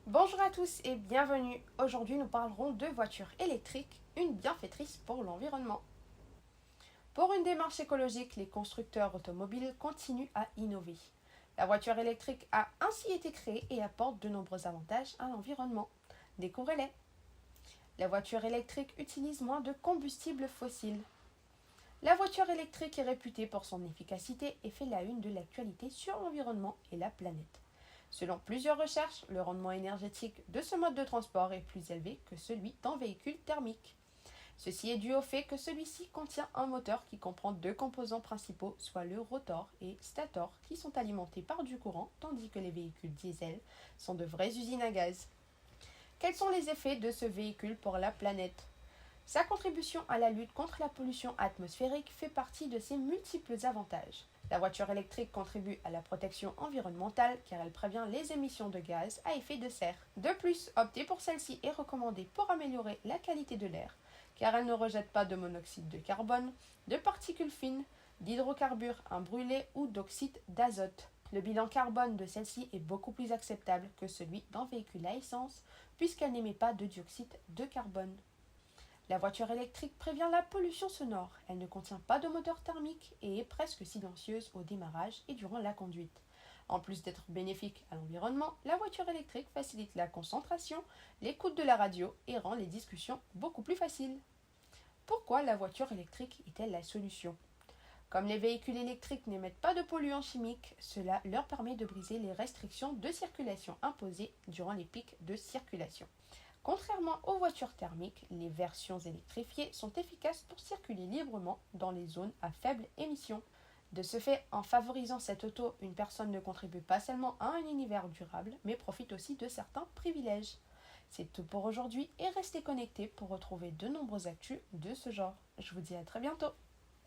Bonjour à tous et bienvenue. Aujourd'hui, nous parlerons de voitures électriques, une bienfaitrice pour l'environnement. Pour une démarche écologique, les constructeurs automobiles continuent à innover. La voiture électrique a ainsi été créée et apporte de nombreux avantages à l'environnement. Découvrez-les. La voiture électrique utilise moins de combustibles fossiles. La voiture électrique est réputée pour son efficacité et fait la une de l'actualité sur l'environnement et la planète. Selon plusieurs recherches, le rendement énergétique de ce mode de transport est plus élevé que celui d'un véhicule thermique. Ceci est dû au fait que celui-ci contient un moteur qui comprend deux composants principaux, soit le rotor et stator, qui sont alimentés par du courant, tandis que les véhicules diesel sont de vraies usines à gaz. Quels sont les effets de ce véhicule pour la planète? Sa contribution à la lutte contre la pollution atmosphérique fait partie de ses multiples avantages. La voiture électrique contribue à la protection environnementale car elle prévient les émissions de gaz à effet de serre. De plus, opter pour celle-ci est recommandé pour améliorer la qualité de l'air car elle ne rejette pas de monoxyde de carbone, de particules fines, d'hydrocarbures imbrûlés ou d'oxyde d'azote. Le bilan carbone de celle-ci est beaucoup plus acceptable que celui d'un véhicule à essence puisqu'elle n'émet pas de dioxyde de carbone. La voiture électrique prévient la pollution sonore. Elle ne contient pas de moteur thermique et est presque silencieuse au démarrage et durant la conduite. En plus d'être bénéfique à l'environnement, la voiture électrique facilite la concentration, l'écoute de la radio et rend les discussions beaucoup plus faciles. Pourquoi la voiture électrique est-elle la solution? Comme les véhicules électriques n'émettent pas de polluants chimiques, cela leur permet de briser les restrictions de circulation imposées durant les pics de circulation. Contrairement aux voitures thermiques, les versions électrifiées sont efficaces pour circuler librement dans les zones à faible émission. De ce fait, en favorisant cette auto, une personne ne contribue pas seulement à un univers durable, mais profite aussi de certains privilèges. C'est tout pour aujourd'hui et restez connectés pour retrouver de nombreuses actus de ce genre. Je vous dis à très bientôt.